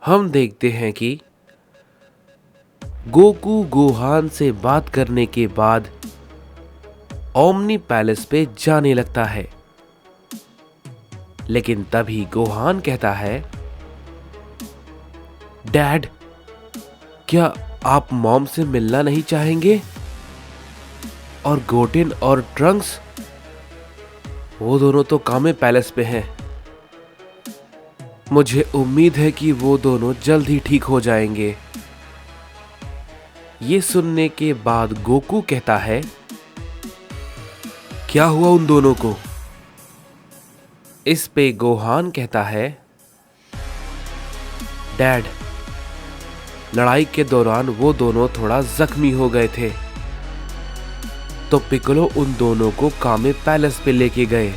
हम देखते हैं कि गोकू गोहान से बात करने के बाद ओमनी पैलेस पे जाने लगता है। लेकिन तभी गोहान कहता है, डैड, क्या आप मॉम से मिलना नहीं चाहेंगे? और गोटेन और ट्रंक्स, वो दोनों तो कामे पैलेस पे हैं। मुझे उम्मीद है कि वो दोनों जल्द ही ठीक हो जाएंगे। ये सुनने के बाद गोकू कहता है, क्या हुआ उन दोनों को? इस पे गोहान कहता है, डैड, लड़ाई के दौरान वो दोनों थोड़ा जख्मी हो गए थे, तो पिक्कोलो उन दोनों को कामे पैलेस पे लेके गए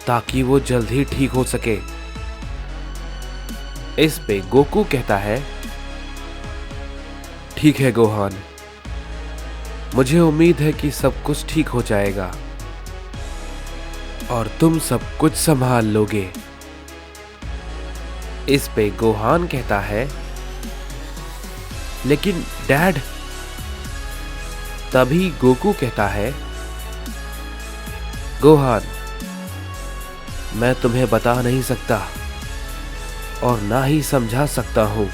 ताकि वो जल्द ही ठीक हो सके। इस पे गोकू कहता है, ठीक है गोहान, मुझे उम्मीद है कि सब कुछ ठीक हो जाएगा और तुम सब कुछ संभाल लोगे। इस पे गोहान कहता है, लेकिन डैड। तभी गोकू कहता है, गोहान, मैं तुम्हें बता नहीं सकता और ना ही समझा सकता हूं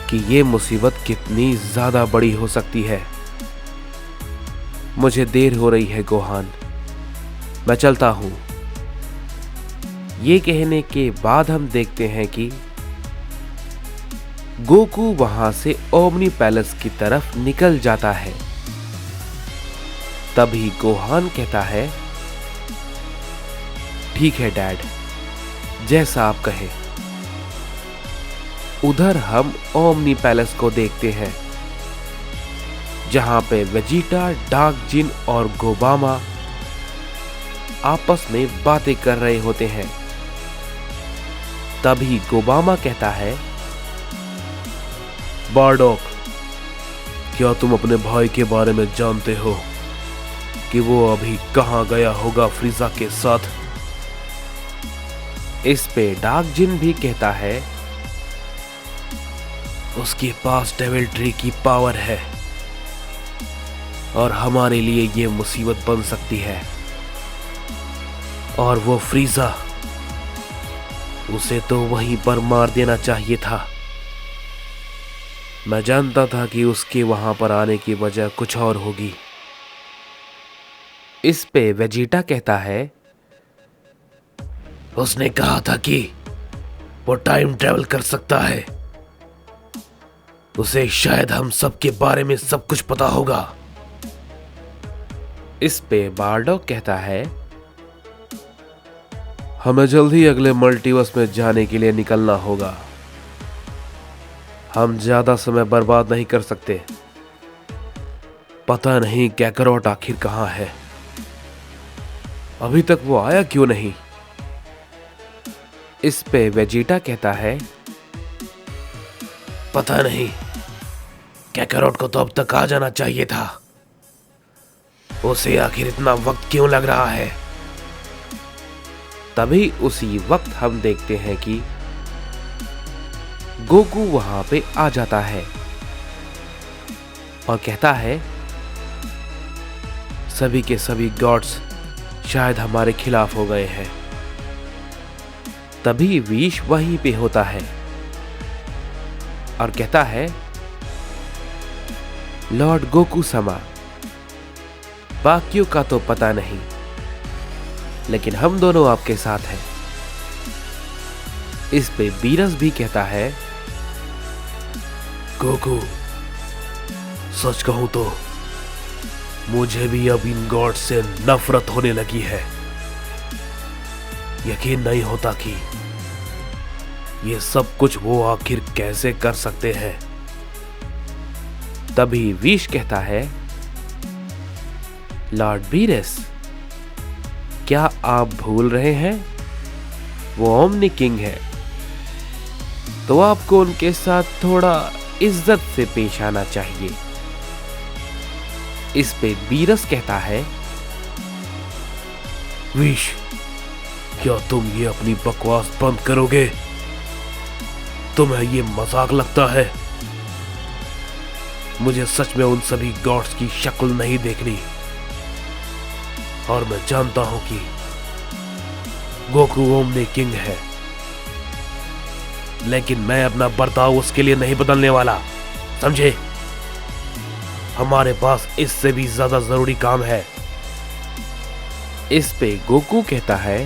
कि ये मुसीबत कितनी ज्यादा बड़ी हो सकती है। मुझे देर हो रही है गोहान, मैं चलता हूं। ये कहने के बाद हम देखते हैं कि गोकू वहां से ओमनी पैलेस की तरफ निकल जाता है। तभी गोहान कहता है, ठीक है डैड, जैसा आप कहें। उधर हम ओमनी पैलेस को देखते हैं, जहां पे वेजिटा, डार्क जिन और गोबामा आपस में बातें कर रहे होते हैं। तभी गोबामा कहता है, बारडॉक, क्या तुम अपने भाई के बारे में जानते हो कि वो अभी कहां गया होगा फ्रीजा के साथ? इस पे डार्क जिन भी कहता है, उसके पास डेविल ट्री की पावर है और हमारे लिए ये मुसीबत बन सकती है। और वो फ्रीजा, उसे तो वहीं पर मार देना चाहिए था। मैं जानता था कि उसके वहां पर आने की वजह कुछ और होगी। इस पे वेजिटा कहता है, उसने कहा था कि वो टाइम ट्रेवल कर सकता है। उसे शायद हम सब के बारे में सब कुछ पता होगा। इस पे बारडॉक कहता है, हमें जल्द ही अगले मल्टीवर्स में जाने के लिए निकलना होगा। हम ज्यादा समय बर्बाद नहीं कर सकते। पता नहीं कैकरोट आखिर कहां है, अभी तक वो आया क्यों नहीं? इस पे वेजिटा कहता है, पता नहीं, कैकरोट को तो अब तक आ जाना चाहिए था। उसे आखिर इतना वक्त क्यों लग रहा है? तभी उसी वक्त हम देखते हैं कि गोकू वहां पे आ जाता है और कहता है, सभी के सभी गॉड्स शायद हमारे खिलाफ हो गए हैं। तभी विश वहीं पे होता है और कहता है, लॉर्ड गोकू समा, बाकियों का तो पता नहीं, लेकिन हम दोनों आपके साथ हैं। इस पे बीरस भी कहता है, गोकू, सच कहूं तो मुझे भी अब इन गॉड से नफरत होने लगी है। यकीन नहीं होता कि ये सब कुछ वो आखिर कैसे कर सकते हैं। तभी विश कहता है, लॉर्ड बीरस, क्या आप भूल रहे हैं वो ओमनी किंग है, तो आपको उनके साथ थोड़ा इज्जत से पेश आना चाहिए। इस पे बीरस कहता है, विश, क्या तुम ये अपनी बकवास बंद करोगे? तुम्हें ये मजाक लगता है? मुझे सच में उन सभी गॉड्स की शक्ल नहीं देखनी, और मैं जानता हूं कि गोकू ओमनी किंग है, लेकिन मैं अपना बर्ताव उसके लिए नहीं बदलने वाला, समझे? हमारे पास इससे भी ज्यादा जरूरी काम है। इस पे गोकू कहता है,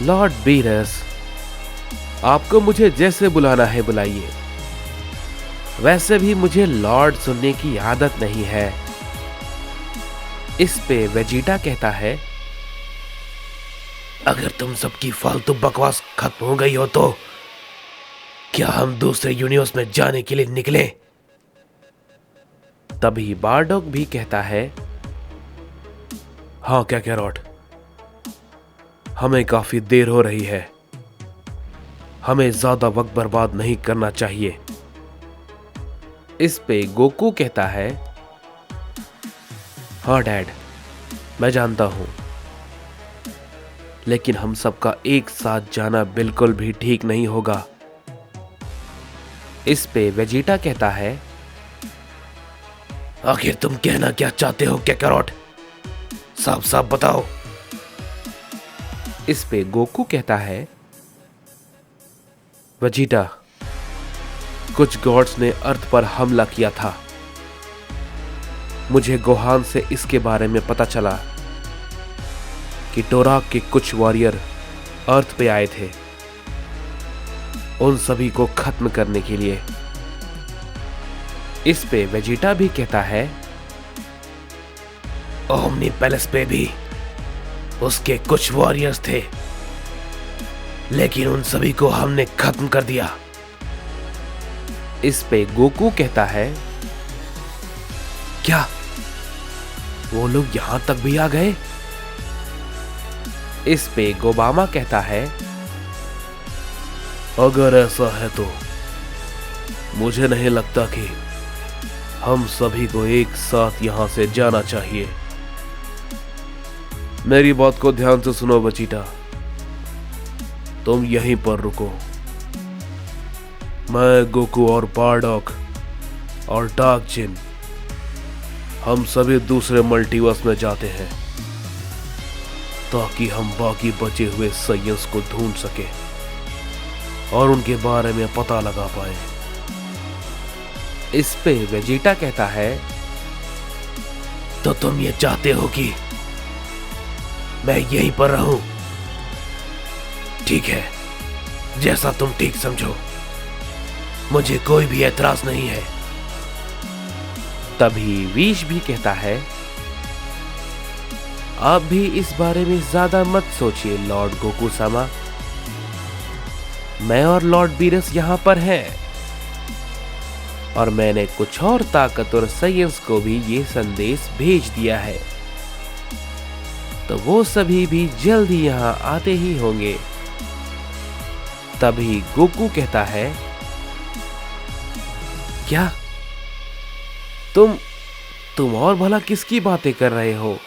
लॉर्ड बीरस, आपको मुझे जैसे बुलाना है बुलाइए, वैसे भी मुझे लॉर्ड सुनने की आदत नहीं है। इस पे वेजिटा कहता है, अगर तुम सबकी फालतू बकवास खत्म हो गई हो तो क्या हम दूसरे यूनिवर्स में जाने के लिए निकलें? तभी बारडॉग भी कहता है, हाँ कैकैरॉट, हमें काफी देर हो रही है, हमें ज्यादा वक्त बर्बाद नहीं करना चाहिए। इस पे गोकू कहता है, हाँ डैड, मैं जानता हूं, लेकिन हम सबका एक साथ जाना बिल्कुल भी ठीक नहीं होगा। इस पे वेजिटा कहता है, आखिर तुम कहना क्या चाहते हो कैकैरॉट? साफ साफ बताओ। इस पे गोकू कहता है, वेजिटा, कुछ गॉड्स ने अर्थ पर हमला किया था। मुझे गोहान से इसके बारे में पता चला कि टोराक के कुछ वॉरियर अर्थ पे आए थे उन सभी को खत्म करने के लिए। इस पे वेजिटा भी कहता है, ओमनी पैलेस पे भी उसके कुछ वॉरियर्स थे, लेकिन उन सभी को हमने खत्म कर दिया। इस पे गोकू कहता है, क्या वो लोग यहां तक भी आ गए? इस पे गोबामा कहता है, अगर ऐसा है तो मुझे नहीं लगता कि हम सभी को एक साथ यहां से जाना चाहिए। मेरी बात को ध्यान से सुनो वेजिटा, तुम यहीं पर रुको। मैं, गोकू और बारडॉग और डार्क जिन, हम सभी दूसरे मल्टीवर्स में जाते हैं ताकि हम बाकी बचे हुए साइंस को ढूंढ सके और उनके बारे में पता लगा पाए। इस पे वेजिटा कहता है, तो तुम ये चाहते हो कि मैं यहीं पर रहूं? ठीक है, जैसा तुम ठीक समझो, मुझे कोई भी एतराज नहीं है। तभी विश भी कहता है, आप भी इस बारे में ज्यादा मत सोचिए लॉर्ड गोकू सामा, मैं और लॉर्ड बीरस यहां पर हैं, और मैंने कुछ और ताकतवर साइंस को भी ये संदेश भेज दिया है, तो वो सभी भी जल्दी यहां आते ही होंगे। तभी गोकू कहता है, क्या तुम और भला किसकी बातें कर रहे हो?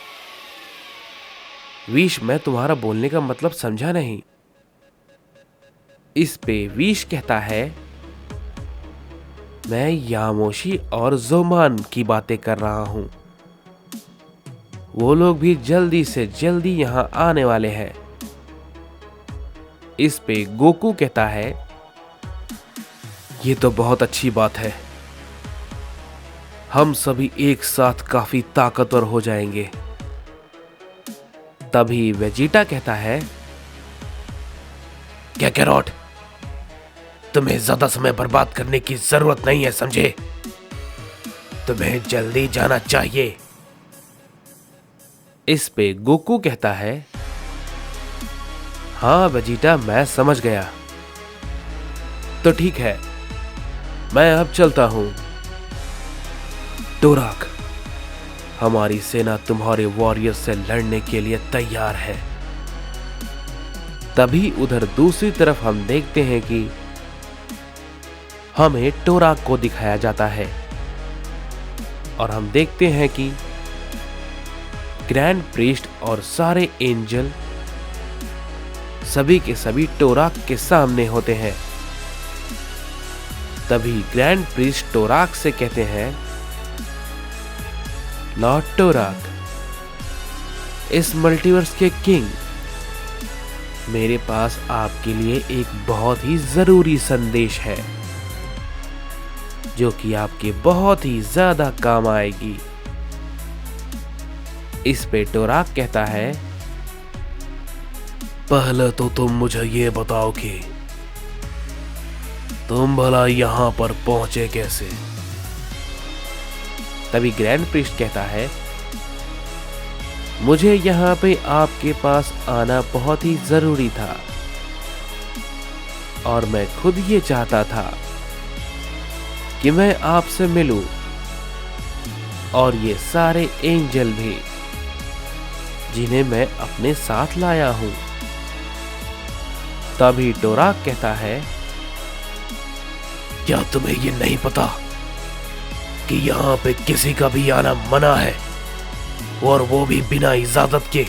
विश, मैं तुम्हारा बोलने का मतलब समझा नहीं। इस पे विश कहता है, मैं यामोशी और जोमान की बातें कर रहा हूं, वो लोग भी जल्दी से जल्दी यहां आने वाले हैं। इस पे गोकू कहता है, ये तो बहुत अच्छी बात है, हम सभी एक साथ काफी ताकतवर हो जाएंगे। तभी वेजिटा कहता है, कैकैरॉट, तुम्हें ज्यादा समय बर्बाद करने की जरूरत नहीं है, समझे? तुम्हें जल्दी जाना चाहिए। इस पे गोकू कहता है, हाँ वेजिटा, मैं समझ गया, तो ठीक है, मैं अब चलता हूं। टोराक, हमारी सेना तुम्हारे वॉरियर्स से लड़ने के लिए तैयार है। तभी उधर दूसरी तरफ हम देखते हैं कि हमें टोराक को दिखाया जाता है और हम देखते हैं कि ग्रैंड प्रीस्ट और सारे एंजल सभी के सभी टोराक के सामने होते हैं। तभी ग्रैंड प्रीस्ट टोराक से कहते हैं, लॉर्ड टोराक, इस मल्टीवर्स के किंग, मेरे पास आपके लिए एक बहुत ही जरूरी संदेश है जो कि आपके बहुत ही ज्यादा काम आएगी। इस पे टोराक कहता है, पहले तो तुम मुझे ये बताओ कि तुम भला यहां पर पहुंचे कैसे? तभी ग्रैंड प्रीस्ट कहता है, मुझे यहाँ पे आपके पास आना बहुत ही जरूरी था और मैं खुद ये चाहता था कि मैं आपसे मिलूं और ये सारे एंजल भी जिन्हें मैं अपने साथ लाया हूं। तभी टोराक कहता है, क्या तुम्हें ये नहीं पता कि यहाँ पे किसी का भी आना मना है, और वो भी बिना इजाजत के?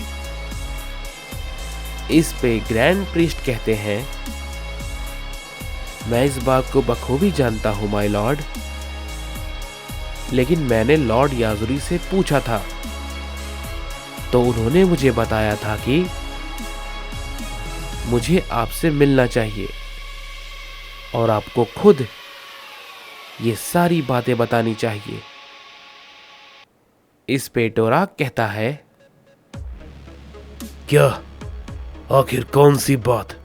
इस पे ग्रैंड प्रीस्ट कहते हैं, मैं इस बात को बखूबी जानता हूं माय लॉर्ड, लेकिन मैंने लॉर्ड याजुरी से पूछा था तो उन्होंने मुझे बताया था कि मुझे आपसे मिलना चाहिए और आपको खुद ये सारी बातें बतानी चाहिए। इस पे टोराक कहता है, क्या? आखिर कौन सी बात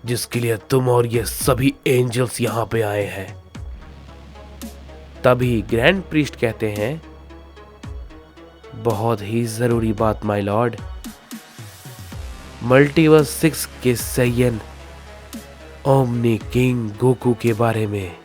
जिसके लिए तुम और ये सभी एंजल्स यहां पे आए हैं? तभी ग्रैंड प्रीस्ट कहते हैं, बहुत ही जरूरी बात माय लॉर्ड, मल्टीवर्स 6 के सैयन ओमनी किंग गोकू के बारे में।